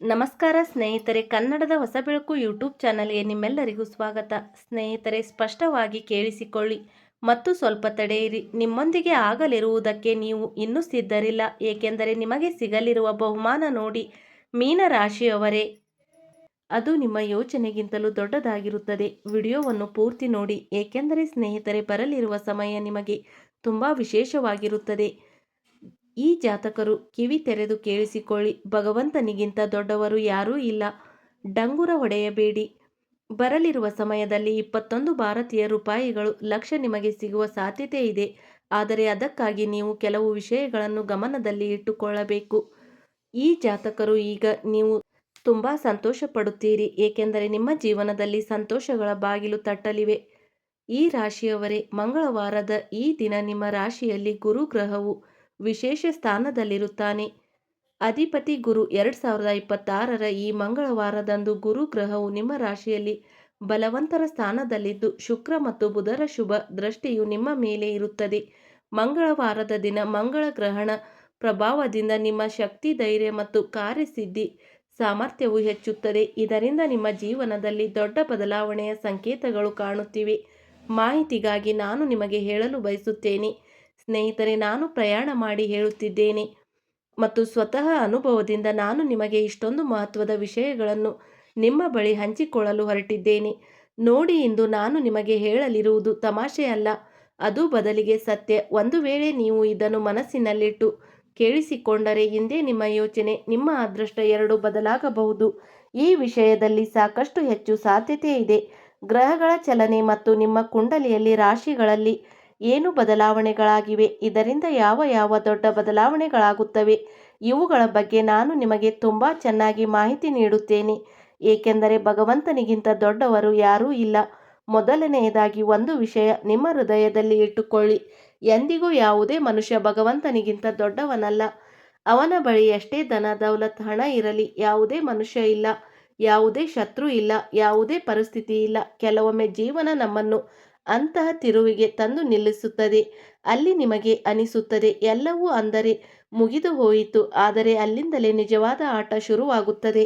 ನಮಸ್ಕಾರ ಸ್ನೇಹಿತರೆ, ಕನ್ನಡದ ಹೊಸ ಬೆಳಕು ಯೂಟ್ಯೂಬ್ ಚಾನಲ್ಗೆ ನಿಮ್ಮೆಲ್ಲರಿಗೂ ಸ್ವಾಗತ. ಸ್ನೇಹಿತರೆ, ಸ್ಪಷ್ಟವಾಗಿ ಕೇಳಿಸಿಕೊಳ್ಳಿ ಮತ್ತು ಸ್ವಲ್ಪ ತಡೆಯಿರಿ. ನಿಮ್ಮೊಂದಿಗೆ ಆಗಲಿರುವುದಕ್ಕೆ ನೀವು ಇನ್ನೂ ಸಿದ್ಧರಿಲ್ಲ, ಏಕೆಂದರೆ ನಿಮಗೆ ಸಿಗಲಿರುವ ಬಹುಮಾನ ನೋಡಿ ಮೀನ ರಾಶಿಯವರೇ, ಅದು ನಿಮ್ಮ ಯೋಚನೆಗಿಂತಲೂ ದೊಡ್ಡದಾಗಿರುತ್ತದೆ. ವಿಡಿಯೋವನ್ನು ಪೂರ್ತಿ ನೋಡಿ, ಏಕೆಂದರೆ ಸ್ನೇಹಿತರೆ, ಬರಲಿರುವ ಸಮಯ ನಿಮಗೆ ತುಂಬ ವಿಶೇಷವಾಗಿರುತ್ತದೆ. ಈ ಜಾತಕರು ಕಿವಿ ತೆರೆದು ಕೇಳಿಸಿಕೊಳ್ಳಿ. ಭಗವಂತನಿಗಿಂತ ದೊಡ್ಡವರು ಯಾರೂ ಇಲ್ಲ. ಡಂಗುರ ಹೊಡೆಯಬೇಡಿ. ಬರಲಿರುವ ಸಮಯದಲ್ಲಿ 21 ಭಾರತೀಯ ರೂಪಾಯಿಗಳು ಲಕ್ಷ ನಿಮಗೆ ಸಿಗುವ ಸಾಧ್ಯತೆ ಇದೆ. ಆದರೆ ಅದಕ್ಕಾಗಿ ನೀವು ಕೆಲವು ವಿಷಯಗಳನ್ನು ಗಮನದಲ್ಲಿ ಇಟ್ಟುಕೊಳ್ಳಬೇಕು. ಈ ಜಾತಕರು ಈಗ ನೀವು ತುಂಬ ಸಂತೋಷ ಪಡುತ್ತೀರಿ, ಏಕೆಂದರೆ ನಿಮ್ಮ ಜೀವನದಲ್ಲಿ ಸಂತೋಷಗಳ ಬಾಗಿಲು ತಟ್ಟಲಿವೆ. ಈ ರಾಶಿಯವರೇ, ಮಂಗಳವಾರದ ಈ ದಿನ ನಿಮ್ಮ ರಾಶಿಯಲ್ಲಿ ಗುರು ಗ್ರಹವು ವಿಶೇಷ ಸ್ಥಾನದಲ್ಲಿರುತ್ತಾನೆ. ಅಧಿಪತಿ ಗುರು 2026ರ ಈ ಮಂಗಳವಾರದಂದು ಗುರು ಗ್ರಹವು ನಿಮ್ಮ ರಾಶಿಯಲ್ಲಿ ಬಲವಂತರ ಸ್ಥಾನದಲ್ಲಿದ್ದು, ಶುಕ್ರ ಮತ್ತು ಬುಧರ ಶುಭ ದೃಷ್ಟಿಯು ನಿಮ್ಮ ಮೇಲೆ ಇರುತ್ತದೆ. ಮಂಗಳವಾರದ ದಿನ ಮಂಗಳ ಗ್ರಹಣ ಪ್ರಭಾವದಿಂದ ನಿಮ್ಮ ಶಕ್ತಿ, ಧೈರ್ಯ ಮತ್ತು ಕಾರ್ಯಸಿದ್ಧಿ ಸಾಮರ್ಥ್ಯವು ಹೆಚ್ಚುತ್ತದೆ. ಇದರಿಂದ ನಿಮ್ಮ ಜೀವನದಲ್ಲಿ ದೊಡ್ಡ ಬದಲಾವಣೆಯ ಸಂಕೇತಗಳು ಕಾಣುತ್ತಿವೆ. ಮಾಹಿತಿಗಾಗಿ ನಾನು ನಿಮಗೆ ಹೇಳಲು ಬಯಸುತ್ತೇನೆ ಸ್ನೇಹಿತರೆ, ನಾನು ಪ್ರಯಾಣ ಮಾಡಿ ಹೇಳುತ್ತಿದ್ದೇನೆ ಮತ್ತು ಸ್ವತಃ ಅನುಭವದಿಂದ ನಾನು ನಿಮಗೆ ಇಷ್ಟೊಂದು ಮಹತ್ವದ ವಿಷಯಗಳನ್ನು ನಿಮ್ಮ ಬಳಿ ಹಂಚಿಕೊಳ್ಳಲು ಹೊರಟಿದ್ದೇನೆ. ನೋಡಿ, ಇಂದು ನಾನು ನಿಮಗೆ ಹೇಳಲಿರುವುದು ತಮಾಷೆ ಅಲ್ಲ, ಅದು ಬದಲಿಗೆ ಸತ್ಯ. ಒಂದು ವೇಳೆ ನೀವು ಇದನ್ನು ಮನಸ್ಸಿನಲ್ಲಿಟ್ಟು ಕೇಳಿಸಿಕೊಂಡರೆ ಇಂದೇ ನಿಮ್ಮ ಯೋಚನೆ, ನಿಮ್ಮ ಅದೃಷ್ಟ ಎರಡೂ ಬದಲಾಗಬಹುದು. ಈ ವಿಷಯದಲ್ಲಿ ಸಾಕಷ್ಟು ಹೆಚ್ಚು ಸಾಧ್ಯತೆ ಇದೆ. ಗ್ರಹಗಳ ಚಲನೆ ಮತ್ತು ನಿಮ್ಮ ಕುಂಡಲಿಯಲ್ಲಿ ರಾಶಿಗಳಲ್ಲಿ ಏನು ಬದಲಾವಣೆಗಳಾಗಿವೆ, ಇದರಿಂದ ಯಾವ ಯಾವ ದೊಡ್ಡ ಬದಲಾವಣೆಗಳಾಗುತ್ತವೆ, ಇವುಗಳ ಬಗ್ಗೆ ನಾನು ನಿಮಗೆ ತುಂಬ ಚೆನ್ನಾಗಿ ಮಾಹಿತಿ ನೀಡುತ್ತೇನೆ. ಏಕೆಂದರೆ ಭಗವಂತನಿಗಿಂತ ದೊಡ್ಡವರು ಯಾರೂ ಇಲ್ಲ. ಮೊದಲನೆಯದಾಗಿ ಒಂದು ವಿಷಯ ನಿಮ್ಮ ಹೃದಯದಲ್ಲಿ ಇಟ್ಟುಕೊಳ್ಳಿ. ಎಂದಿಗೂ ಯಾವುದೇ ಮನುಷ್ಯ ಭಗವಂತನಿಗಿಂತ ದೊಡ್ಡವನಲ್ಲ. ಅವನ ಬಳಿ ಎಷ್ಟೇ ಧನ, ದೌಲತ್, ಹಣ ಇರಲಿ, ಯಾವುದೇ ಮನುಷ್ಯ ಇಲ್ಲ, ಯಾವುದೇ ಶತ್ರು ಇಲ್ಲ, ಯಾವುದೇ ಪರಿಸ್ಥಿತಿ ಇಲ್ಲ. ಕೆಲವೊಮ್ಮೆ ಜೀವನ ನಮ್ಮನ್ನು ಅಂತಹ ತಿರುವಿಗೆ ತಂದು ನಿಲ್ಲಿಸುತ್ತದೆ. ಅಲ್ಲಿ ನಿಮಗೆ ಅನಿಸುತ್ತದೆ ಎಲ್ಲವೂ ಅಂದರೆ ಮುಗಿದು ಹೋಯಿತು. ಆದರೆ ಅಲ್ಲಿಂದಲೇ ನಿಜವಾದ ಆಟ ಶುರುವಾಗುತ್ತದೆ.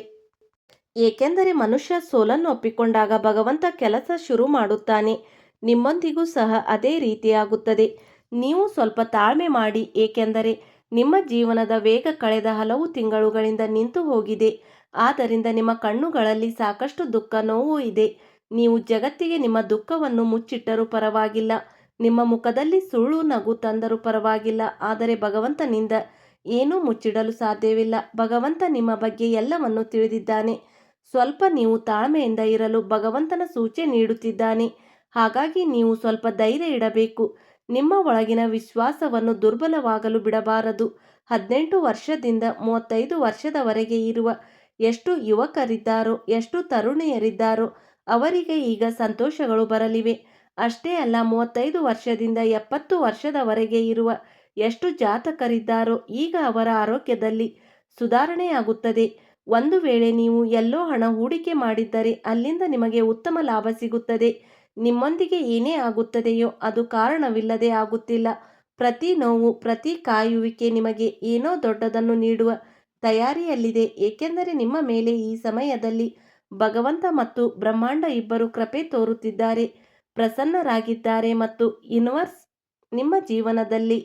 ಏಕೆಂದರೆ ಮನುಷ್ಯ ಸೋಲನ್ನು ಒಪ್ಪಿಕೊಂಡಾಗ ಭಗವಂತ ಕೆಲಸ ಶುರು ಮಾಡುತ್ತಾನೆ. ನಿಮ್ಮೊಂದಿಗೂ ಸಹ ಅದೇ ರೀತಿಯಾಗುತ್ತದೆ. ನೀವು ಸ್ವಲ್ಪ ತಾಳ್ಮೆ ಮಾಡಿ, ಏಕೆಂದರೆ ನಿಮ್ಮ ಜೀವನದ ವೇಗ ಕಳೆದ ಹಲವು ತಿಂಗಳುಗಳಿಂದ ನಿಂತು ಹೋಗಿದೆ. ಆದ್ದರಿಂದ ನಿಮ್ಮ ಕಣ್ಣುಗಳಲ್ಲಿ ಸಾಕಷ್ಟು ದುಃಖ, ನೋವು ಇದೆ. ನೀವು ಜಗತ್ತಿಗೆ ನಿಮ್ಮ ದುಃಖವನ್ನು ಮುಚ್ಚಿಟ್ಟರೂ ಪರವಾಗಿಲ್ಲ, ನಿಮ್ಮ ಮುಖದಲ್ಲಿ ಸುಳ್ಳು ನಗು ತಂದರೂ ಪರವಾಗಿಲ್ಲ, ಆದರೆ ಭಗವಂತನಿಂದ ಏನೂ ಮುಚ್ಚಿಡಲು ಸಾಧ್ಯವಿಲ್ಲ. ಭಗವಂತ ನಿಮ್ಮ ಬಗ್ಗೆ ಎಲ್ಲವನ್ನೂ ತಿಳಿದಿದ್ದಾನೆ. ಸ್ವಲ್ಪ ನೀವು ತಾಳ್ಮೆಯಿಂದ ಇರಲು ಭಗವಂತನ ಸೂಚನೆ ನೀಡುತ್ತಿದ್ದಾನೆ. ಹಾಗಾಗಿ ನೀವು ಸ್ವಲ್ಪ ಧೈರ್ಯ ಇಡಬೇಕು. ನಿಮ್ಮ ಒಳಗಿನ ವಿಶ್ವಾಸವನ್ನು ದುರ್ಬಲವಾಗಲು ಬಿಡಬಾರದು. 18 ವರ್ಷದಿಂದ 35 ವರ್ಷದವರೆಗೆ ಇರುವ ಎಷ್ಟು ಯುವಕರಿದ್ದಾರೋ, ಎಷ್ಟು ತರುಣಿಯರಿದ್ದಾರೋ ಅವರಿಗೆ ಈಗ ಸಂತೋಷಗಳು ಬರಲಿವೆ. ಅಷ್ಟೇ ಅಲ್ಲ, 35 ವರ್ಷದಿಂದ 70 ವರ್ಷದವರೆಗೆ ಇರುವ ಎಷ್ಟು ಜಾತಕರಿದ್ದಾರೋ ಈಗ ಅವರ ಆರೋಗ್ಯದಲ್ಲಿ ಸುಧಾರಣೆಯಾಗುತ್ತದೆ. ಒಂದು ವೇಳೆ ನೀವು ಎಲ್ಲೋ ಹಣ ಹೂಡಿಕೆ ಮಾಡಿದ್ದರೆ ಅಲ್ಲಿಂದ ನಿಮಗೆ ಉತ್ತಮ ಲಾಭ ಸಿಗುತ್ತದೆ. ನಿಮ್ಮೊಂದಿಗೆ ಏನೇ ಆಗುತ್ತದೆಯೋ ಅದು ಕಾರಣವಿಲ್ಲದೆ ಆಗುತ್ತಿಲ್ಲ. ಪ್ರತಿ ನೋವು, ಪ್ರತಿ ಕಾಯುವಿಕೆ ನಿಮಗೆ ಏನೋ ದೊಡ್ಡದನ್ನು ನೀಡುವ ತಯಾರಿಯಲ್ಲಿದೆ. ಏಕೆಂದರೆ ನಿಮ್ಮ ಮೇಲೆ ಈ ಸಮಯದಲ್ಲಿ ಭಗವಂತ ಮತ್ತು ಬ್ರಹ್ಮಾಂಡ ಇಬ್ಬರು ಕೃಪೆ ತೋರುತ್ತಿದ್ದಾರೆ, ಪ್ರಸನ್ನರಾಗಿದ್ದಾರೆ ಮತ್ತು ಯೂನಿವರ್ಸ್ ನಿಮ್ಮ ಜೀವನದಲ್ಲಿ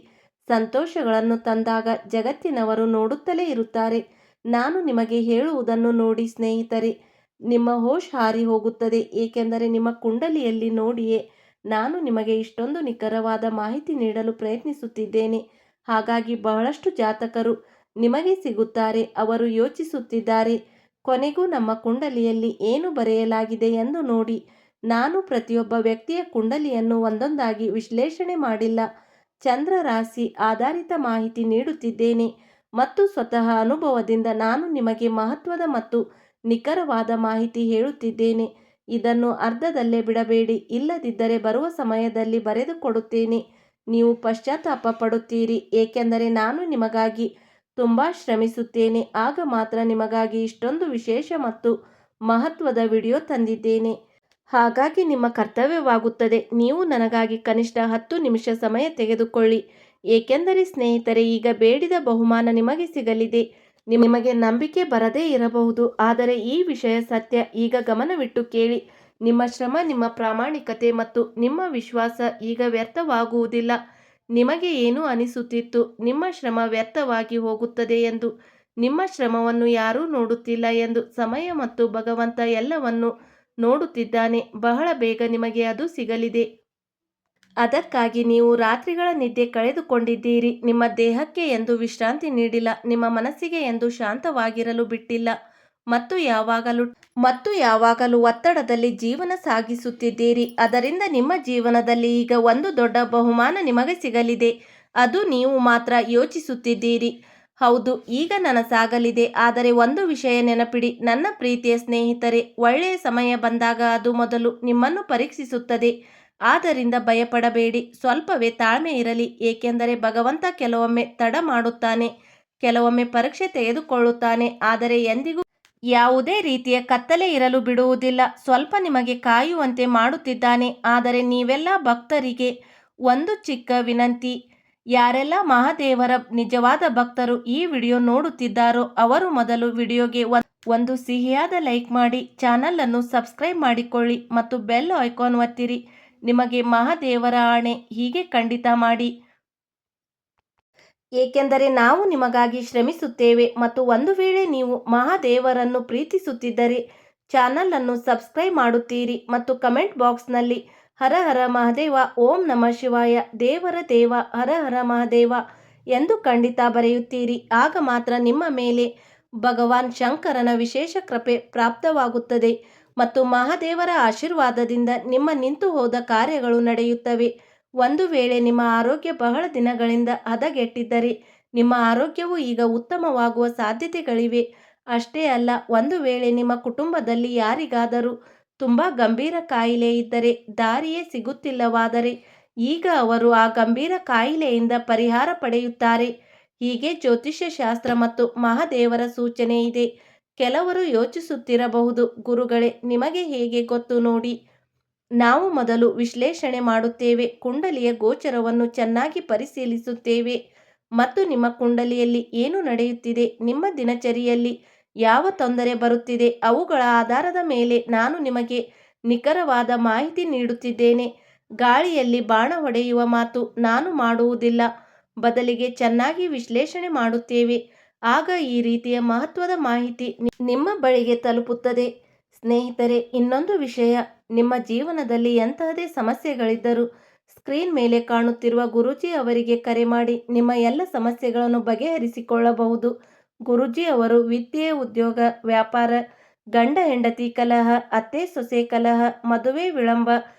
ಸಂತೋಷಗಳನ್ನು ತಂದಾಗ ಜಗತ್ತಿನವರು ನೋಡುತ್ತಲೇ ಇರುತ್ತಾರೆ. ನಾನು ನಿಮಗೆ ಹೇಳುವುದನ್ನು ನೋಡಿ ಸ್ನೇಹಿತರೆ, ನಿಮ್ಮ ಹೋಶ್ ಹಾರಿ ಹೋಗುತ್ತದೆ. ಏಕೆಂದರೆ ನಿಮ್ಮ ಕುಂಡಲಿಯಲ್ಲಿ ನೋಡಿಯೇ ನಾನು ನಿಮಗೆ ಇಷ್ಟೊಂದು ನಿಖರವಾದ ಮಾಹಿತಿ ನೀಡಲು ಪ್ರಯತ್ನಿಸುತ್ತಿದ್ದೇನೆ. ಹಾಗಾಗಿ ಬಹಳಷ್ಟು ಜಾತಕರು ನಿಮಗೆ ಸಿಗುತ್ತಾರೆ. ಅವರು ಯೋಚಿಸುತ್ತಿದ್ದಾರೆ, ಕೊನೆಗೂ ನಮ್ಮ ಕುಂಡಲಿಯಲ್ಲಿ ಏನು ಬರೆಯಲಾಗಿದೆ ಎಂದು ನೋಡಿ. ನಾನು ಪ್ರತಿಯೊಬ್ಬ ವ್ಯಕ್ತಿಯ ಕುಂಡಲಿಯನ್ನು ಒಂದೊಂದಾಗಿ ವಿಶ್ಲೇಷಣೆ ಮಾಡಿಲ್ಲ, ಚಂದ್ರ ರಾಶಿ ಆಧಾರಿತ ಮಾಹಿತಿ ನೀಡುತ್ತಿದ್ದೇನೆ ಮತ್ತು ಸ್ವತಃ ಅನುಭವದಿಂದ ನಾನು ನಿಮಗೆ ಮಹತ್ವದ ಮತ್ತು ನಿಖರವಾದ ಮಾಹಿತಿ ಹೇಳುತ್ತಿದ್ದೇನೆ. ಇದನ್ನು ಅರ್ಧದಲ್ಲೇ ಬಿಡಬೇಡಿ, ಇಲ್ಲದಿದ್ದರೆ ಬರುವ ಸಮಯದಲ್ಲಿ ಬರೆದುಕೊಡುತ್ತೇನೆ, ನೀವು ಪಶ್ಚಾತ್ತಾಪ ಪಡುತ್ತೀರಿ. ಏಕೆಂದರೆ ನಾನು ನಿಮಗಾಗಿ ತುಂಬ ಶ್ರಮಿಸುತ್ತೇನೆ, ಆಗ ಮಾತ್ರ ನಿಮಗಾಗಿ ಇಷ್ಟೊಂದು ವಿಶೇಷ ಮತ್ತು ಮಹತ್ವದ ವಿಡಿಯೋ ತಂದಿದ್ದೇನೆ. ಹಾಗಾಗಿ ನಿಮ್ಮ ಕರ್ತವ್ಯವಾಗುತ್ತದೆ, ನೀವು ನನಗಾಗಿ ಕನಿಷ್ಠ 10 ನಿಮಿಷ ಸಮಯ ತೆಗೆದುಕೊಳ್ಳಿ. ಏಕೆಂದರೆ ಸ್ನೇಹಿತರೆ, ಈಗ ಬೇಡಿದ ಬಹುಮಾನ ನಿಮಗೆ ಸಿಗಲಿದೆ. ನಿಮಗೆ ನಂಬಿಕೆ ಬರದೇ ಇರಬಹುದು, ಆದರೆ ಈ ವಿಷಯ ಸತ್ಯ. ಈಗ ಗಮನವಿಟ್ಟು ಕೇಳಿ. ನಿಮ್ಮ ಶ್ರಮ, ನಿಮ್ಮ ಪ್ರಾಮಾಣಿಕತೆ ಮತ್ತು ನಿಮ್ಮ ವಿಶ್ವಾಸ ಈಗ ವ್ಯರ್ಥವಾಗುವುದಿಲ್ಲ. ನಿಮಗೆ ಏನು ಅನಿಸುತ್ತಿತ್ತು? ನಿಮ್ಮ ಶ್ರಮ ವ್ಯರ್ಥವಾಗಿ ಹೋಗುತ್ತದೆ ಎಂದು. ನಿಮ್ಮ ಶ್ರಮವನ್ನು ಯಾರೂ ನೋಡುತ್ತಿಲ್ಲ ಎಂದು. ಸಮಯ ಮತ್ತು ಭಗವಂತ ಎಲ್ಲವನ್ನು ನೋಡುತ್ತಿದ್ದಾನೆ. ಬಹಳ ಬೇಗ ನಿಮಗೆ ಅದು ಸಿಗಲಿದೆ. ಅದಕ್ಕಾಗಿ ನೀವು ರಾತ್ರಿಗಳ ನಿದ್ದೆ ಕಳೆದುಕೊಂಡಿದ್ದೀರಿ. ನಿಮ್ಮ ದೇಹಕ್ಕೆ ಎಂದು ವಿಶ್ರಾಂತಿ ನೀಡಿಲ್ಲ. ನಿಮ್ಮ ಮನಸ್ಸಿಗೆ ಎಂದು ಶಾಂತವಾಗಿರಲು ಬಿಟ್ಟಿಲ್ಲ. ಮತ್ತು ಯಾವಾಗಲೂ ಒತ್ತಡದಲ್ಲಿ ಜೀವನ ಸಾಗಿಸುತ್ತಿದ್ದೀರಿ. ಅದರಿಂದ ನಿಮ್ಮ ಜೀವನದಲ್ಲಿ ಈಗ ಒಂದು ದೊಡ್ಡ ಬಹುಮಾನ ನಿಮಗೆ ಸಿಗಲಿದೆ. ಅದು ನೀವು ಮಾತ್ರ ಯೋಚಿಸುತ್ತಿದ್ದೀರಿ. ಹೌದು, ಈಗ ನನಸಾಗಲಿದೆ. ಆದರೆ ಒಂದು ವಿಷಯ ನೆನಪಿಡಿ ನನ್ನ ಪ್ರೀತಿಯ ಸ್ನೇಹಿತರೆ, ಒಳ್ಳೆಯ ಸಮಯ ಬಂದಾಗ ಅದು ಮೊದಲು ನಿಮ್ಮನ್ನು ಪರೀಕ್ಷಿಸುತ್ತದೆ. ಆದ್ದರಿಂದ ಭಯಪಡಬೇಡಿ. ಸ್ವಲ್ಪವೇ ತಾಳ್ಮೆ ಇರಲಿ. ಏಕೆಂದರೆ ಭಗವಂತ ಕೆಲವೊಮ್ಮೆ ತಡ ಮಾಡುತ್ತಾನೆ, ಕೆಲವೊಮ್ಮೆ ಪರೀಕ್ಷೆ ತೆಗೆದುಕೊಳ್ಳುತ್ತಾನೆ. ಆದರೆ ಎಂದಿಗೂ ಯಾವುದೇ ರೀತಿಯ ಕತ್ತಲೆ ಇರಲು ಬಿಡುವುದಿಲ್ಲ. ಸ್ವಲ್ಪ ನಿಮಗೆ ಕಾಯುವಂತೆ ಮಾಡುತ್ತಿದ್ದಾನೆ. ಆದರೆ ನೀವೆಲ್ಲ ಭಕ್ತರಿಗೆ ಒಂದು ಚಿಕ್ಕ ವಿನಂತಿ. ಯಾರೆಲ್ಲ ಮಹಾದೇವರ ನಿಜವಾದ ಭಕ್ತರು ಈ ವಿಡಿಯೋ ನೋಡುತ್ತಿದ್ದಾರೋ ಅವರು ಮೊದಲು ವಿಡಿಯೋಗೆ ಒಂದು ಸಿಹಿಯಾದ ಲೈಕ್ ಮಾಡಿ, ಚಾನಲ್ ಅನ್ನು ಸಬ್ಸ್ಕ್ರೈಬ್ ಮಾಡಿಕೊಳ್ಳಿ ಮತ್ತು ಬೆಲ್ ಐಕಾನ್ ಒತ್ತಿರಿ. ನಿಮಗೆ ಮಹಾದೇವರ ಆಣೆ, ಹೀಗೆ ಖಂಡಿತ ಮಾಡಿ. ಏಕೆಂದರೆ ನಾವು ನಿಮಗಾಗಿ ಶ್ರಮಿಸುತ್ತೇವೆ. ಮತ್ತು ಒಂದು ವೇಳೆ ನೀವು ಮಹಾದೇವರನ್ನು ಪ್ರೀತಿಸುತ್ತಿದ್ದರೆ ಚಾನಲ್ ಅನ್ನು ಸಬ್ಸ್ಕ್ರೈಬ್ ಮಾಡುತ್ತೀರಿ ಮತ್ತು ಕಮೆಂಟ್ ಬಾಕ್ಸ್ನಲ್ಲಿ ಹರ ಹರ ಮಹಾದೇವ, ಓಂ ನಮಃ ಶಿವಾಯ, ದೇವರ ದೇವ, ಹರ ಹರ ಮಹಾದೇವ ಎಂದು ಖಂಡಿತ ಬರೆಯುತ್ತೀರಿ. ಆಗ ಮಾತ್ರ ನಿಮ್ಮ ಮೇಲೆ ಭಗವಾನ್ ಶಂಕರನ ವಿಶೇಷ ಕೃಪೆ ಪ್ರಾಪ್ತವಾಗುತ್ತದೆ ಮತ್ತು ಮಹಾದೇವರ ಆಶೀರ್ವಾದದಿಂದ ನಿಮ್ಮ ನಿಂತು ಹೋದ ಕಾರ್ಯಗಳು ನಡೆಯುತ್ತವೆ. ಒಂದು ವೇಳೆ ನಿಮ್ಮ ಆರೋಗ್ಯ ಬಹಳ ದಿನಗಳಿಂದ ಹದಗೆಟ್ಟಿದ್ದರೆ ನಿಮ್ಮ ಆರೋಗ್ಯವು ಈಗ ಉತ್ತಮವಾಗುವ ಸಾಧ್ಯತೆಗಳಿವೆ. ಅಷ್ಟೇ ಅಲ್ಲ, ಒಂದು ವೇಳೆ ನಿಮ್ಮ ಕುಟುಂಬದಲ್ಲಿ ಯಾರಿಗಾದರೂ ತುಂಬ ಗಂಭೀರ ಕಾಯಿಲೆ ಇದ್ದರೆ, ದಾರಿಯೇ ಸಿಗುತ್ತಿಲ್ಲವಾದರೆ ಈಗ ಅವರು ಆ ಗಂಭೀರ ಕಾಯಿಲೆಯಿಂದ ಪರಿಹಾರ ಪಡೆಯುತ್ತಾರೆ. ಹೀಗೆ ಜ್ಯೋತಿಷ್ಯ ಶಾಸ್ತ್ರ ಮತ್ತು ಮಹಾದೇವರ ಸೂಚನೆ ಇದೆ. ಕೆಲವರು ಯೋಚಿಸುತ್ತಿರಬಹುದು, ಗುರುಗಳೇ ನಿಮಗೆ ಹೇಗೆ ಗೊತ್ತು ನೋಡಿ. ನಾವು ಮೊದಲು ವಿಶ್ಲೇಷಣೆ ಮಾಡುತ್ತೇವೆ. ಕುಂಡಲಿಯ ಗೋಚರವನ್ನು ಚೆನ್ನಾಗಿ ಪರಿಶೀಲಿಸುತ್ತೇವೆ ಮತ್ತು ನಿಮ್ಮ ಕುಂಡಲಿಯಲ್ಲಿ ಏನು ನಡೆಯುತ್ತಿದೆ, ನಿಮ್ಮ ದಿನಚರಿಯಲ್ಲಿ ಯಾವ ತೊಂದರೆ ಬರುತ್ತಿದೆ, ಅವುಗಳ ಆಧಾರದ ಮೇಲೆ ನಾನು ನಿಮಗೆ ನಿಖರವಾದ ಮಾಹಿತಿ ನೀಡುತ್ತಿದ್ದೇನೆ. ಗಾಳಿಯಲ್ಲಿ ಬಾಣ ಹೊಡೆಯುವ ಮಾತು ನಾನು ಮಾಡುವುದಿಲ್ಲ. ಬದಲಿಗೆ ಚೆನ್ನಾಗಿ ವಿಶ್ಲೇಷಣೆ ಮಾಡುತ್ತೇವೆ. ಆಗ ಈ ರೀತಿಯ ಮಹತ್ವದ ಮಾಹಿತಿ ನಿಮ್ಮ ಬಳಿಗೆ ತಲುಪುತ್ತದೆ. ಸ್ನೇಹಿತರೆ, ಇನ್ನೊಂದು ವಿಷಯ, ನಿಮ್ಮ ಜೀವನದಲ್ಲಿ ಎಂತಹದೇ ಸಮಸ್ಯೆಗಳಿದ್ದರೂ ಸ್ಕ್ರೀನ್ ಮೇಲೆ ಕಾಣುತ್ತಿರುವ ಗುರೂಜಿ ಅವರಿಗೆ ಕರೆ ಮಾಡಿ ನಿಮ್ಮ ಎಲ್ಲ ಸಮಸ್ಯೆಗಳನ್ನು ಬಗೆಹರಿಸಿಕೊಳ್ಳಬಹುದು. ಗುರೂಜಿ ಅವರು ವಿದ್ಯೆ, ಉದ್ಯೋಗ, ವ್ಯಾಪಾರ, ಗಂಡ ಹೆಂಡತಿ ಕಲಹ, ಅತ್ತೆ ಸೊಸೆ ಕಲಹ, ಮದುವೆ ವಿಳಂಬ,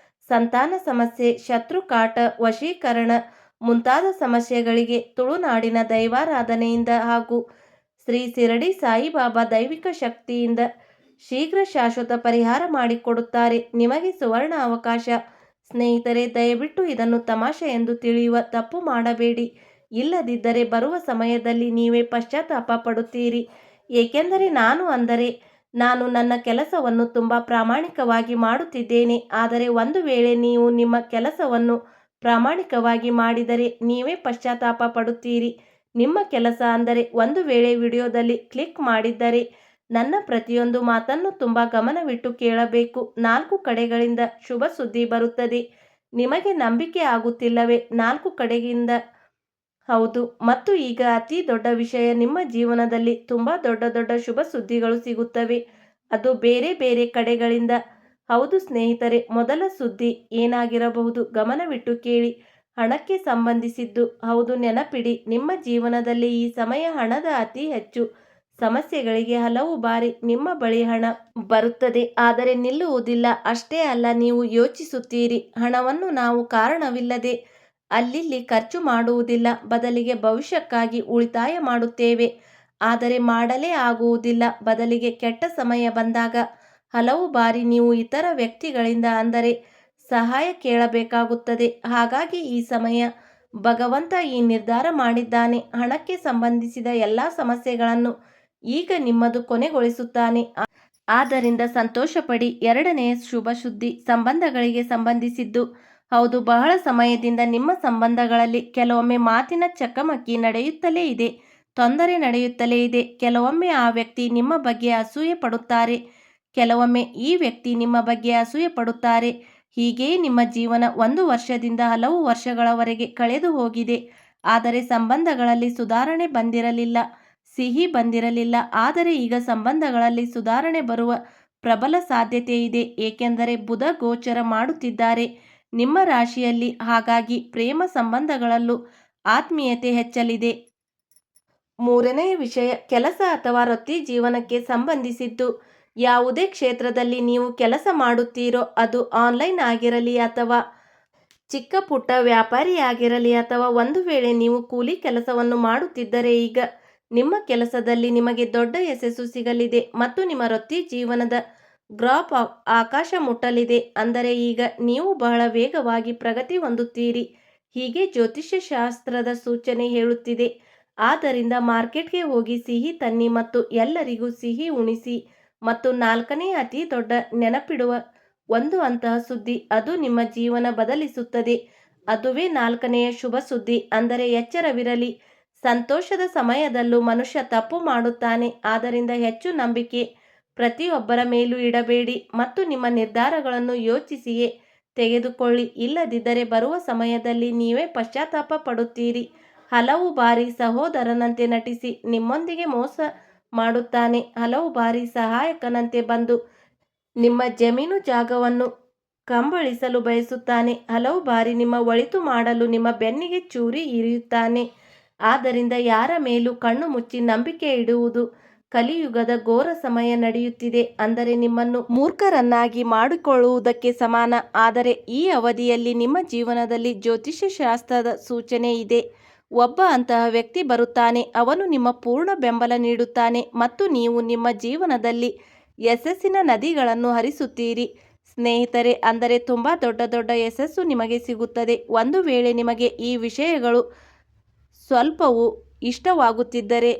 ಸಂತಾನ ಸಮಸ್ಯೆ, ಶತ್ರು ಕಾಟ, ವಶೀಕರಣ ಮುಂತಾದ ಸಮಸ್ಯೆಗಳಿಗೆ ತುಳುನಾಡಿನ ದೈವಾರಾಧನೆಯಿಂದ ಹಾಗೂ ಶ್ರೀ ಶಿರಡಿ ಸಾಯಿಬಾಬಾ ದೈವಿಕ ಶಕ್ತಿಯಿಂದ ಶೀಘ್ರ ಶಾಶ್ವತ ಪರಿಹಾರ ಮಾಡಿಕೊಡುತ್ತಾರೆ. ನಿಮಗೆ ಸುವರ್ಣ ಅವಕಾಶ. ಸ್ನೇಹಿತರೆ, ದಯವಿಟ್ಟು ಇದನ್ನು ತಮಾಷೆ ಎಂದು ತಿಳಿಯುವ ತಪ್ಪು ಮಾಡಬೇಡಿ. ಇಲ್ಲದಿದ್ದರೆ ಬರುವ ಸಮಯದಲ್ಲಿ ನೀವೇ ಪಶ್ಚಾತ್ತಾಪ ಪಡುತ್ತೀರಿ. ಏಕೆಂದರೆ ನಾನು ನನ್ನ ಕೆಲಸವನ್ನು ತುಂಬ ಪ್ರಾಮಾಣಿಕವಾಗಿ ಮಾಡುತ್ತಿದ್ದೇನೆ. ಆದರೆ ಒಂದು ವೇಳೆ ನೀವು ನಿಮ್ಮ ಕೆಲಸವನ್ನು ಪ್ರಾಮಾಣಿಕವಾಗಿ ಮಾಡಿದರೆ ನೀವೇ ಪಶ್ಚಾತ್ತಾಪ ಪಡುತ್ತೀರಿ. ನಿಮ್ಮ ಕೆಲಸ ಅಂದರೆ ಒಂದು ವೇಳೆ ವಿಡಿಯೋದಲ್ಲಿ ಕ್ಲಿಕ್ ಮಾಡಿದ್ದರೆ ನನ್ನ ಪ್ರತಿಯೊಂದು ಮಾತನ್ನು ತುಂಬ ಗಮನವಿಟ್ಟು ಕೇಳಬೇಕು. 4 ಕಡೆಗಳಿಂದ ಶುಭ ಸುದ್ದಿ ಬರುತ್ತದೆ. ನಿಮಗೆ ನಂಬಿಕೆ ಆಗುತ್ತಿಲ್ಲವೇ? 4 ಕಡೆಯಿಂದ? ಹೌದು. ಮತ್ತು ಈಗ ಅತಿ ದೊಡ್ಡ ವಿಷಯ, ನಿಮ್ಮ ಜೀವನದಲ್ಲಿ ತುಂಬ ದೊಡ್ಡ ದೊಡ್ಡ ಶುಭ ಸುದ್ದಿಗಳು ಸಿಗುತ್ತವೆ. ಅದು ಬೇರೆ ಬೇರೆ ಕಡೆಗಳಿಂದ. ಹೌದು ಸ್ನೇಹಿತರೆ, ಮೊದಲ ಸುದ್ದಿ ಏನಾಗಿರಬಹುದು? ಗಮನವಿಟ್ಟು ಕೇಳಿ. ಹಣಕ್ಕೆ ಸಂಬಂಧಿಸಿದ್ದು. ಹೌದು, ನೆನಪಿಡಿ, ನಿಮ್ಮ ಜೀವನದಲ್ಲಿ ಈ ಸಮಯ ಹಣದ ಅತಿ ಹೆಚ್ಚು ಸಮಸ್ಯೆಗಳಿಗೆ ಹಲವು ಬಾರಿ ನಿಮ್ಮ ಬಳಿ ಹಣ ಬರುತ್ತದೆ, ಆದರೆ ನಿಲ್ಲುವುದಿಲ್ಲ. ಅಷ್ಟೇ ಅಲ್ಲ, ನೀವು ಯೋಚಿಸುತ್ತೀರಿ, ಹಣವನ್ನು ನಾವು ಕಾರಣವಿಲ್ಲದೆ ಅಲ್ಲಿ ಖರ್ಚು ಮಾಡುವುದಿಲ್ಲ, ಬದಲಿಗೆ ಭವಿಷ್ಯಕ್ಕಾಗಿ ಉಳಿತಾಯ ಮಾಡುತ್ತೇವೆ. ಆದರೆ ಮಾಡಲೇ ಆಗುವುದಿಲ್ಲ. ಬದಲಿಗೆ ಕೆಟ್ಟ ಸಮಯ ಬಂದಾಗ ಹಲವು ಬಾರಿ ನೀವು ಇತರ ವ್ಯಕ್ತಿಗಳಿಂದ ಅಂದರೆ ಸಹಾಯ ಕೇಳಬೇಕಾಗುತ್ತದೆ. ಹಾಗಾಗಿ ಈ ಸಮಯ ಭಗವಂತ ಈ ನಿರ್ಧಾರ ಮಾಡಿದ್ದಾನೆ. ಹಣಕ್ಕೆ ಸಂಬಂಧಿಸಿದ ಎಲ್ಲ ಸಮಸ್ಯೆಗಳನ್ನು ಈಗ ನಿಮ್ಮದು ಕೊನೆಗೊಳಿಸುತ್ತಾನೆ. ಆದ್ದರಿಂದ ಸಂತೋಷಪಡಿ. ಎರಡನೆಯ ಶುಭ ಸುದ್ದಿ ಸಂಬಂಧಗಳಿಗೆ ಸಂಬಂಧಿಸಿದ್ದು. ಹೌದು, ಬಹಳ ಸಮಯದಿಂದ ನಿಮ್ಮ ಸಂಬಂಧಗಳಲ್ಲಿ ಕೆಲವೊಮ್ಮೆ ಮಾತಿನ ಚಕಮಕಿ ನಡೆಯುತ್ತಲೇ ಇದೆ. ತೊಂದರೆ ನಡೆಯುತ್ತಲೇ ಇದೆ. ಕೆಲವೊಮ್ಮೆ ಆ ವ್ಯಕ್ತಿ ನಿಮ್ಮ ಬಗ್ಗೆ ಅಸೂಯೆ ಪಡುತ್ತಾರೆ. ಕೆಲವೊಮ್ಮೆ ಈ ವ್ಯಕ್ತಿ ನಿಮ್ಮ ಬಗ್ಗೆ ಅಸೂಯೆ ಪಡುತ್ತಾರೆ. ಹೀಗೆಯೇ ನಿಮ್ಮ ಜೀವನ 1 ವರ್ಷದಿಂದ ಹಲವು ವರ್ಷಗಳವರೆಗೆ ಕಳೆದು ಹೋಗಿದೆ. ಆದರೆ ಸಂಬಂಧಗಳಲ್ಲಿ ಸುಧಾರಣೆ ಬಂದಿರಲಿಲ್ಲ, ಸಿಹಿ ಬಂದಿರಲಿಲ್ಲ. ಆದರೆ ಈಗ ಸಂಬಂಧಗಳಲ್ಲಿ ಸುಧಾರಣೆ ಬರುವ ಪ್ರಬಲ ಸಾಧ್ಯತೆ ಇದೆ. ಏಕೆಂದರೆ ಬುಧ ಗೋಚರ ಮಾಡುತ್ತಿದ್ದಾರೆ ನಿಮ್ಮ ರಾಶಿಯಲ್ಲಿ. ಹಾಗಾಗಿ ಪ್ರೇಮ ಸಂಬಂಧಗಳಲ್ಲೂ ಆತ್ಮೀಯತೆ ಹೆಚ್ಚಲಿದೆ. ಮೂರನೆಯ ವಿಷಯ, ಕೆಲಸ ಅಥವಾ ವೃತ್ತಿ ಜೀವನಕ್ಕೆ ಸಂಬಂಧಿಸಿದ್ದು. ಯಾವುದೇ ಕ್ಷೇತ್ರದಲ್ಲಿ ನೀವು ಕೆಲಸ ಮಾಡುತ್ತೀರೋ, ಅದು ಆನ್ಲೈನ್ ಆಗಿರಲಿ ಅಥವಾ ಚಿಕ್ಕ ಪುಟ್ಟ ವ್ಯಾಪಾರಿಯಾಗಿರಲಿ, ಅಥವಾ ಒಂದು ವೇಳೆ ನೀವು ಕೂಲಿ ಕೆಲಸವನ್ನು ಮಾಡುತ್ತಿದ್ದರೆ, ಈಗ ನಿಮ್ಮ ಕೆಲಸದಲ್ಲಿ ನಿಮಗೆ ದೊಡ್ಡ ಯಶಸ್ಸು ಸಿಗಲಿದೆ ಮತ್ತು ನಿಮ್ಮ ವೃತ್ತಿ ಜೀವನದ ಗ್ರಾಫ್ ಆಕಾಶ ಮುಟ್ಟಲಿದೆ. ಅಂದರೆ ಈಗ ನೀವು ಬಹಳ ವೇಗವಾಗಿ ಪ್ರಗತಿ ಹೊಂದುತ್ತೀರಿ, ಹೀಗೆ ಜ್ಯೋತಿಷ್ಯ ಶಾಸ್ತ್ರದ ಸೂಚನೆ ಹೇಳುತ್ತಿದೆ. ಆದ್ದರಿಂದ ಮಾರ್ಕೆಟ್ಗೆ ಹೋಗಿ ಸಿಹಿ ತನ್ನಿ ಮತ್ತು ಎಲ್ಲರಿಗೂ ಸಿಹಿ ಉಣಿಸಿ. ಮತ್ತು 4ನೇ ಅತಿ ದೊಡ್ಡ ನೆನಪಿಡುವ ಒಂದು ಅಂತಹ ಸುದ್ದಿ, ಅದು ನಿಮ್ಮ ಜೀವನ ಬದಲಿಸುತ್ತದೆ. ಅದುವೇ 4ನೆಯ ಶುಭ ಸುದ್ದಿ. ಅಂದರೆ ಎಚ್ಚರವಿರಲಿ, ಸಂತೋಷದ ಸಮಯದಲ್ಲೂ ಮನುಷ್ಯ ತಪ್ಪು ಮಾಡುತ್ತಾನೆ. ಆದ್ದರಿಂದ ಹೆಚ್ಚು ನಂಬಿಕೆ ಪ್ರತಿಯೊಬ್ಬರ ಮೇಲೂ ಇಡಬೇಡಿ ಮತ್ತು ನಿಮ್ಮ ನಿರ್ಧಾರಗಳನ್ನು ಯೋಚಿಸಿಯೇ ತೆಗೆದುಕೊಳ್ಳಿ. ಇಲ್ಲದಿದ್ದರೆ ಬರುವ ಸಮಯದಲ್ಲಿ ನೀವೇ ಪಶ್ಚಾತ್ತಾಪ ಪಡುತ್ತೀರಿ. ಹಲವು ಬಾರಿ ಸಹೋದರನಂತೆ ನಟಿಸಿ ನಿಮ್ಮೊಂದಿಗೆ ಮೋಸ ಮಾಡುತ್ತಾನೆ. ಹಲವು ಬಾರಿ ಸಹಾಯಕನಂತೆ ಬಂದು ನಿಮ್ಮ ಜಮೀನು ಜಾಗವನ್ನು ಕಂಬಳಿಸಲು ಬಯಸುತ್ತಾನೆ. ಹಲವು ಬಾರಿ ನಿಮ್ಮ ಒಳಿತು ಮಾಡಲು ನಿಮ್ಮ ಬೆನ್ನಿಗೆ ಚೂರಿ ಇರಿಯುತ್ತಾನೆ. ಆದ್ದರಿಂದ ಯಾರ ಮೇಲೂ ಕಣ್ಣು ಮುಚ್ಚಿ ನಂಬಿಕೆ ಇಡುವುದು. ಕಲಿಯುಗದ ಘೋರ ಸಮಯ ನಡೆಯುತ್ತಿದೆ. ಅಂದರೆ ನಿಮ್ಮನ್ನು ಮೂರ್ಖರನ್ನಾಗಿ ಮಾಡಿಕೊಳ್ಳುವುದಕ್ಕೆ ಸಮಾನ. ಆದರೆ ಈ ಅವಧಿಯಲ್ಲಿ ನಿಮ್ಮ ಜೀವನದಲ್ಲಿ ಜ್ಯೋತಿಷ್ಯ ಶಾಸ್ತ್ರದ ಸೂಚನೆ ಇದೆ. ಒಬ್ಬ ಅಂತಹ ವ್ಯಕ್ತಿ ಬರುತ್ತಾನೆ. ಅವನು ನಿಮ್ಮ ಪೂರ್ಣ ಬೆಂಬಲ ನೀಡುತ್ತಾನೆ ಮತ್ತು ನೀವು ನಿಮ್ಮ ಜೀವನದಲ್ಲಿ ಯಶಸ್ಸಿನ ನದಿಗಳನ್ನು ಹರಿಸುತ್ತೀರಿ. ಸ್ನೇಹಿತರೆ, ಅಂದರೆ ತುಂಬ ದೊಡ್ಡ ದೊಡ್ಡ ಯಶಸ್ಸು ನಿಮಗೆ ಸಿಗುತ್ತದೆ. ಒಂದು ವೇಳೆ ನಿಮಗೆ ಈ ವಿಷಯಗಳು ಸ್ವಲ್ಪವೂ ಇಷ್ಟವಾಗುತ್ತಿದ್ದರೆ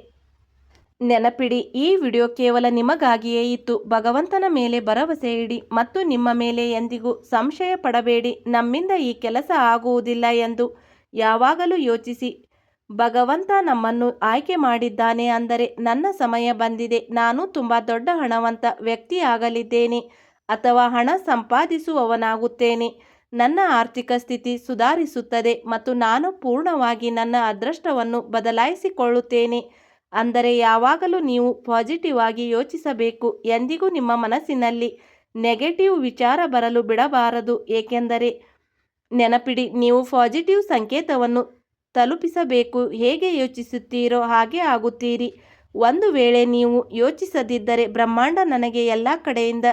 ನೆನಪಿಡಿ, ಈ ವಿಡಿಯೋ ಕೇವಲ ನಿಮಗಾಗಿಯೇ ಇತ್ತು. ಭಗವಂತನ ಮೇಲೆ ಭರವಸೆ ಇಡಿ ಮತ್ತು ನಿಮ್ಮ ಮೇಲೆ ಎಂದಿಗೂ ಸಂಶಯ ಪಡಬೇಡಿ. ನಮ್ಮಿಂದ ಈ ಕೆಲಸ ಆಗುವುದಿಲ್ಲ ಎಂದು ಯಾವಾಗಲೂ ಯೋಚಿಸಿ. ಭಗವಂತ ನಮ್ಮನ್ನು ಆಯ್ಕೆ ಮಾಡಿದ್ದಾನೆ. ಅಂದರೆ ನನ್ನ ಸಮಯ ಬಂದಿದೆ, ನಾನು ತುಂಬ ದೊಡ್ಡ ಹಣವಂತ ವ್ಯಕ್ತಿಯಾಗಲಿದ್ದೇನೆ ಅಥವಾ ಹಣ ಸಂಪಾದಿಸುವವನಾಗುತ್ತೇನೆ. ನನ್ನ ಆರ್ಥಿಕ ಸ್ಥಿತಿ ಸುಧಾರಿಸುತ್ತದೆ ಮತ್ತು ನಾನು ಪೂರ್ಣವಾಗಿ ನನ್ನ ಅದೃಷ್ಟವನ್ನು ಬದಲಾಯಿಸಿಕೊಳ್ಳುತ್ತೇನೆ. ಅಂದರೆ ಯಾವಾಗಲೂ ನೀವು ಪಾಸಿಟಿವ್ ಆಗಿ ಯೋಚಿಸಬೇಕು. ಎಂದಿಗೂ ನಿಮ್ಮ ಮನಸ್ಸಿನಲ್ಲಿ ನೆಗೆಟಿವ್ ವಿಚಾರ ಬರಲು ಬಿಡಬಾರದು. ಏಕೆಂದರೆ ನೆನಪಿಡಿ, ನೀವು ಪಾಸಿಟಿವ್ ಸಂಕೇತವನ್ನು ತಲುಪಿಸಬೇಕು. ಹೇಗೆ ಯೋಚಿಸುತ್ತೀರೋ ಹಾಗೆ ಆಗುತ್ತೀರಿ. ಒಂದು ವೇಳೆ ನೀವು ಯೋಚಿಸದಿದ್ದರೆ, ಬ್ರಹ್ಮಾಂಡ ನನಗೆ ಎಲ್ಲ ಕಡೆಯಿಂದ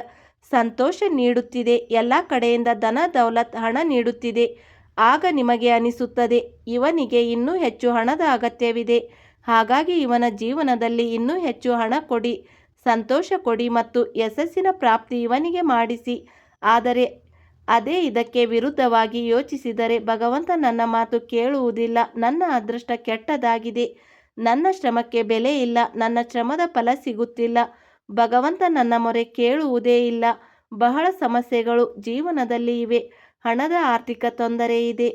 ಸಂತೋಷ ನೀಡುತ್ತಿದೆ, ಎಲ್ಲ ಕಡೆಯಿಂದ ಧನ ದೌಲತ್ ಹಣ ನೀಡುತ್ತಿದೆ, ಆಗ ನಿಮಗೆ ಅನಿಸುತ್ತದೆ, ಇವನಿಗೆ ಇನ್ನೂ ಹೆಚ್ಚು ಹಣದ ಅಗತ್ಯವಿದೆ. ಹಾಗಾಗಿ ಇವನ ಜೀವನದಲ್ಲಿ ಇನ್ನೂ ಹೆಚ್ಚು ಹಣ ಕೊಡಿ, ಸಂತೋಷ ಕೊಡಿ ಮತ್ತು ಯಶಸ್ಸಿನ ಪ್ರಾಪ್ತಿ ಇವನಿಗೆ ಮಾಡಿಸಿ. ಆದರೆ ಅದೇ ಇದಕ್ಕೆ ವಿರುದ್ಧವಾಗಿ ಯೋಚಿಸಿದರೆ, ಭಗವಂತ ನನ್ನ ಮಾತು ಕೇಳುವುದಿಲ್ಲ, ನನ್ನ ಅದೃಷ್ಟ ಕೆಟ್ಟದಾಗಿದೆ, ನನ್ನ ಶ್ರಮಕ್ಕೆ ಬೆಲೆ ಇಲ್ಲ, ನನ್ನ ಶ್ರಮದ ಫಲ ಸಿಗುತ್ತಿಲ್ಲ, ಭಗವಂತ ನನ್ನ ಮೊರೆ ಕೇಳುವುದೇ ಇಲ್ಲ, ಬಹಳ ಸಮಸ್ಯೆಗಳು ಜೀವನದಲ್ಲಿ ಇವೆ, ಹಣದ ಆರ್ಥಿಕ ತೊಂದರೆ ಇದೆ.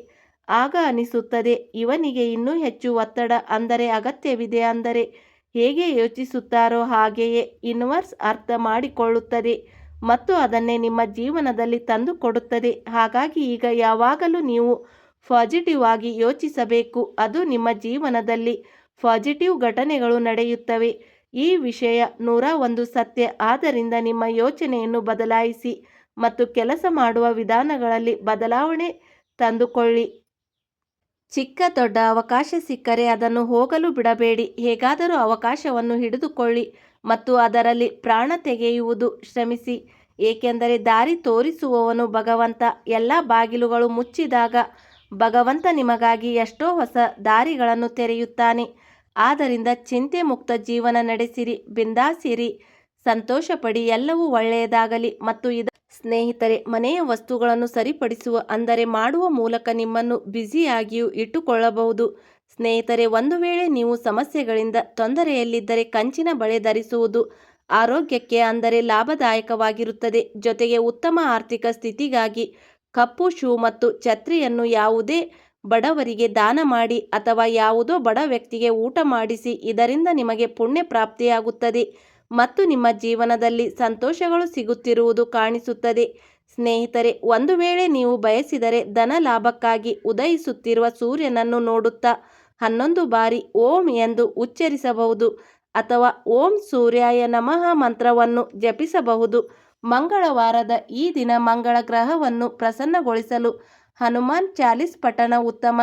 ಆಗ ಅನಿಸುತ್ತದೆ, ಇವನಿಗೆ ಇನ್ನೂ ಹೆಚ್ಚು ಒತ್ತಡ, ಅಂದರೆ ಅಗತ್ಯವಿದೆ. ಅಂದರೆ ಹೇಗೆ ಯೋಚಿಸುತ್ತಾರೋ ಹಾಗೆಯೇ ಯೂನಿವರ್ಸ್ ಅರ್ಥ ಮಾಡಿಕೊಳ್ಳುತ್ತದೆ ಮತ್ತು ಅದನ್ನೇ ನಿಮ್ಮ ಜೀವನದಲ್ಲಿ ತಂದು ಕೊಡುತ್ತದೆ. ಹಾಗಾಗಿ ಈಗ ಯಾವಾಗಲೂ ನೀವು ಪಾಸಿಟಿವ್ ಆಗಿ ಯೋಚಿಸಬೇಕು. ಅದು ನಿಮ್ಮ ಜೀವನದಲ್ಲಿ ಪಾಸಿಟಿವ್ ಘಟನೆಗಳು ನಡೆಯುತ್ತವೆ. ಈ ವಿಷಯ 101 ಸತ್ಯ. ಆದ್ದರಿಂದ ನಿಮ್ಮ ಯೋಚನೆಯನ್ನು ಬದಲಾಯಿಸಿ ಮತ್ತು ಕೆಲಸ ಮಾಡುವ ವಿಧಾನಗಳಲ್ಲಿ ಬದಲಾವಣೆ ತಂದುಕೊಳ್ಳಿ. ಚಿಕ್ಕ ದೊಡ್ಡ ಅವಕಾಶ ಸಿಕ್ಕರೆ ಅದನ್ನು ಹೋಗಲು ಬಿಡಬೇಡಿ. ಹೇಗಾದರೂ ಅವಕಾಶವನ್ನು ಹಿಡಿದುಕೊಳ್ಳಿ ಮತ್ತು ಅದರಲ್ಲಿ ಪ್ರಾಣ ತೆಗೆಯುವುದು ಶ್ರಮಿಸಿ. ಏಕೆಂದರೆ ದಾರಿ ತೋರಿಸುವವನು ಭಗವಂತ. ಎಲ್ಲ ಬಾಗಿಲುಗಳು ಮುಚ್ಚಿದಾಗ ಭಗವಂತ ನಿಮಗಾಗಿ ಎಷ್ಟೋ ಹೊಸ ದಾರಿಗಳನ್ನು ತೆರೆಯುತ್ತಾನೆ. ಆದ್ದರಿಂದ ಚಿಂತೆ ಮುಕ್ತ ಜೀವನ ನಡೆಸಿರಿ, ಬಿಂದಾಸಿರಿ, ಸಂತೋಷಪಡಿ, ಎಲ್ಲವೂ ಒಳ್ಳೆಯದಾಗಲಿ. ಮತ್ತು ಸ್ನೇಹಿತರೆ, ಮನೆಯ ವಸ್ತುಗಳನ್ನು ಸರಿಪಡಿಸುವ ಅಂದರೆ ಮಾಡುವ ಮೂಲಕ ನಿಮ್ಮನ್ನು ಬ್ಯುಸಿಯಾಗಿಯೂ ಇಟ್ಟುಕೊಳ್ಳಬಹುದು. ಸ್ನೇಹಿತರೆ, ಒಂದು ವೇಳೆ ನೀವು ಸಮಸ್ಯೆಗಳಿಂದ ತೊಂದರೆಯಲ್ಲಿದ್ದರೆ ಕಂಚಿನ ಬಳೆ ಧರಿಸುವುದು ಆರೋಗ್ಯಕ್ಕೆ ಅಂದರೆ ಲಾಭದಾಯಕವಾಗಿರುತ್ತದೆ. ಜೊತೆಗೆ ಉತ್ತಮ ಆರ್ಥಿಕ ಸ್ಥಿತಿಗಾಗಿ ಕಪ್ಪು ಶೂ ಮತ್ತು ಛತ್ರಿಯನ್ನು ಯಾವುದೇ ಬಡವರಿಗೆ ದಾನ ಮಾಡಿ ಅಥವಾ ಯಾವುದೋ ಬಡ ವ್ಯಕ್ತಿಗೆ ಊಟ ಮಾಡಿಸಿ. ಇದರಿಂದ ನಿಮಗೆ ಪುಣ್ಯ ಪ್ರಾಪ್ತಿಯಾಗುತ್ತದೆ ಮತ್ತು ನಿಮ್ಮ ಜೀವನದಲ್ಲಿ ಸಂತೋಷಗಳು ಸಿಗುತ್ತಿರುವುದು ಕಾಣಿಸುತ್ತದೆ. ಸ್ನೇಹಿತರೆ, ಒಂದು ವೇಳೆ ನೀವು ಬಯಸಿದರೆ ಧನ ಲಾಭಕ್ಕಾಗಿ ಉದಯಿಸುತ್ತಿರುವ ಸೂರ್ಯನನ್ನು ನೋಡುತ್ತಾ 11 ಬಾರಿ ಓಂ ಎಂದು ಉಚ್ಚರಿಸಬಹುದು ಅಥವಾ ಓಂ ಸೂರ್ಯಾಯ ನಮಃ ಮಂತ್ರವನ್ನು ಜಪಿಸಬಹುದು. ಮಂಗಳವಾರದ ಈ ದಿನ ಮಂಗಳ ಗ್ರಹವನ್ನು ಪ್ರಸನ್ನಗೊಳಿಸಲು ಹನುಮಾನ್ ಚಾಲಿಸ್ ಪಠಣ ಉತ್ತಮ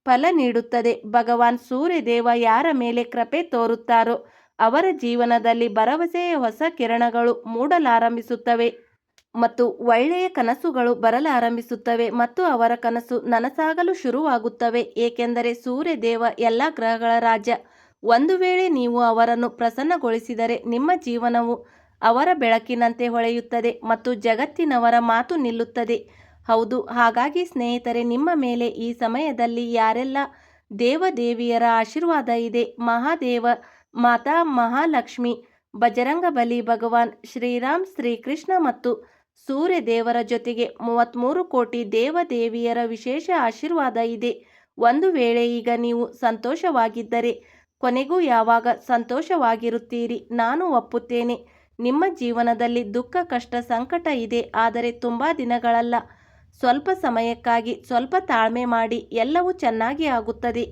ಫಲ ನೀಡುತ್ತದೆ. ಭಗವಾನ್ ಸೂರ್ಯದೇವ ಯಾರ ಮೇಲೆ ಕೃಪೆ ತೋರುತ್ತಾರೋ ಅವರ ಜೀವನದಲ್ಲಿ ಭರವಸೆಯ ಹೊಸ ಕಿರಣಗಳು ಮೂಡಲಾರಂಭಿಸುತ್ತವೆ ಮತ್ತು ಒಳ್ಳೆಯ ಕನಸುಗಳು ಬರಲಾರಂಭಿಸುತ್ತವೆ ಮತ್ತು ಅವರ ಕನಸು ನನಸಾಗಲು ಶುರುವಾಗುತ್ತವೆ. ಏಕೆಂದರೆ ಸೂರ್ಯದೇವ ಎಲ್ಲ ಗ್ರಹಗಳ ರಾಜ. ಒಂದು ವೇಳೆ ನೀವು ಅವರನ್ನು ಪ್ರಸನ್ನಗೊಳಿಸಿದರೆ ನಿಮ್ಮ ಜೀವನವು ಅವರ ಬೆಳಕಿನಂತೆ ಹೊಳೆಯುತ್ತದೆ ಮತ್ತು ಜಗತ್ತಿನವರ ಮಾತು ನಿಲ್ಲುತ್ತದೆ. ಹೌದು, ಹಾಗಾಗಿ ಸ್ನೇಹಿತರೆ, ನಿಮ್ಮ ಮೇಲೆ ಈ ಸಮಯದಲ್ಲಿ ಯಾರೆಲ್ಲ ದೇವದೇವಿಯರ ಆಶೀರ್ವಾದ ಇದೆ? ಮಹಾದೇವ, ಮಾತಾ ಮಹಾಲಕ್ಷ್ಮಿ, ಬಜರಂಗಬಲಿ, ಭಗವಾನ್ ಶ್ರೀರಾಮ್, ಶ್ರೀಕೃಷ್ಣ ಮತ್ತು ಸೂರ್ಯ ದೇವರ ಜೊತೆಗೆ 33 ಕೋಟಿ ದೇವದೇವಿಯರ ವಿಶೇಷ ಆಶೀರ್ವಾದ ಇದೆ. ಒಂದು ವೇಳೆ ಈಗ ನೀವು ಸಂತೋಷವಾಗಿದ್ದರೆ ಕೊನೆಗೂ ಯಾವಾಗ ಸಂತೋಷವಾಗಿರುತ್ತೀರಿ? ನಾನು ಒಪ್ಪುತ್ತೇನೆ. ನಿಮ್ಮ ಜೀವನದಲ್ಲಿ ದುಃಖ, ಕಷ್ಟ, ಸಂಕಟ ಇದೆ, ಆದರೆ ತುಂಬ ದಿನಗಳಲ್ಲ, ಸ್ವಲ್ಪ ಸಮಯಕ್ಕಾಗಿ ಸ್ವಲ್ಪ ತಾಳ್ಮೆ ಮಾಡಿ. ಎಲ್ಲವೂ ಚೆನ್ನಾಗಿ ಆಗುತ್ತದೆ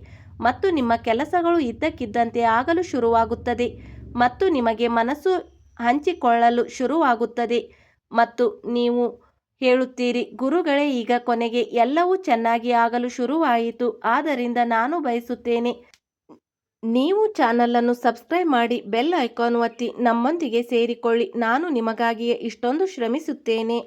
ಮತ್ತು ನಿಮ್ಮ ಕೆಲಸಗಳು ಇದ್ದಕ್ಕಿದ್ದಂತೆ ಆಗಲು ಶುರುವಾಗುತ್ತದೆ ಮತ್ತು ನಿಮಗೆ ಮನಸ್ಸು ಹಂಚಿಕೊಳ್ಳಲು ಶುರುವಾಗುತ್ತದೆ ಮತ್ತು ನೀವು ಹೇಳುತ್ತೀರಿ, ಗುರುಗಳೇ, ಈಗ ಕೊನೆಗೆ ಎಲ್ಲವೂ ಚೆನ್ನಾಗಿ ಆಗಲು ಶುರುವಾಯಿತು. ಆದ್ದರಿಂದ ನಾನು ಬಯಸುತ್ತೇನೆ ನೀವು ಚಾನಲನ್ನು ಸಬ್ಸ್ಕ್ರೈಬ್ ಮಾಡಿ ಬೆಲ್ ಐಕಾನ್ ಒತ್ತಿ ನಮ್ಮೊಂದಿಗೆ ಸೇರಿಕೊಳ್ಳಿ. ನಾನು ನಿಮಗಾಗಿಯೇ ಇಷ್ಟೊಂದು ಶ್ರಮಿಸುತ್ತೇನೆ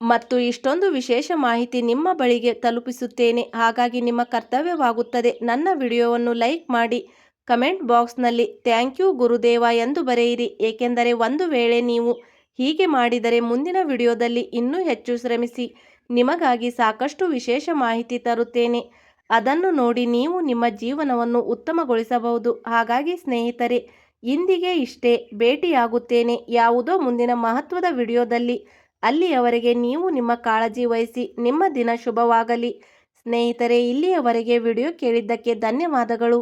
ಮತ್ತು ಇಷ್ಟೊಂದು ವಿಶೇಷ ಮಾಹಿತಿ ನಿಮ್ಮ ಬಳಿಗೆ ತಲುಪಿಸುತ್ತೇನೆ. ಹಾಗಾಗಿ ನಿಮ್ಮ ಕರ್ತವ್ಯವಾಗುತ್ತದೆ ನನ್ನ ವಿಡಿಯೋವನ್ನು ಲೈಕ್ ಮಾಡಿ ಕಮೆಂಟ್ ಬಾಕ್ಸ್ನಲ್ಲಿ ಥ್ಯಾಂಕ್ ಯು ಗುರುದೇವ ಎಂದು ಬರೆಯಿರಿ. ಏಕೆಂದರೆ ಒಂದು ವೇಳೆ ನೀವು ಹೀಗೆ ಮಾಡಿದರೆ ಮುಂದಿನ ವಿಡಿಯೋದಲ್ಲಿ ಇನ್ನೂ ಹೆಚ್ಚು ಶ್ರಮಿಸಿ ನಿಮಗಾಗಿ ಸಾಕಷ್ಟು ವಿಶೇಷ ಮಾಹಿತಿ ತರುತ್ತೇನೆ. ಅದನ್ನು ನೋಡಿ ನೀವು ನಿಮ್ಮ ಜೀವನವನ್ನು ಉತ್ತಮಗೊಳಿಸಬಹುದು. ಹಾಗಾಗಿ ಸ್ನೇಹಿತರೆ, ಇಂದಿಗೆ ಇಷ್ಟೇ. ಭೇಟಿಯಾಗುತ್ತೇನೆ ಯಾವುದೋ ಮುಂದಿನ ಮಹತ್ವದ ವಿಡಿಯೋದಲ್ಲಿ. ಅಲ್ಲಿಯವರೆಗೆ ನೀವು ನಿಮ್ಮ ಕಾಳಜಿ ವಹಿಸಿ. ನಿಮ್ಮ ದಿನ ಶುಭವಾಗಲಿ. ಸ್ನೇಹಿತರೆ, ಇಲ್ಲಿಯವರೆಗೆ ವಿಡಿಯೋ ಕೇಳಿದ್ದಕ್ಕೆ ಧನ್ಯವಾದಗಳು.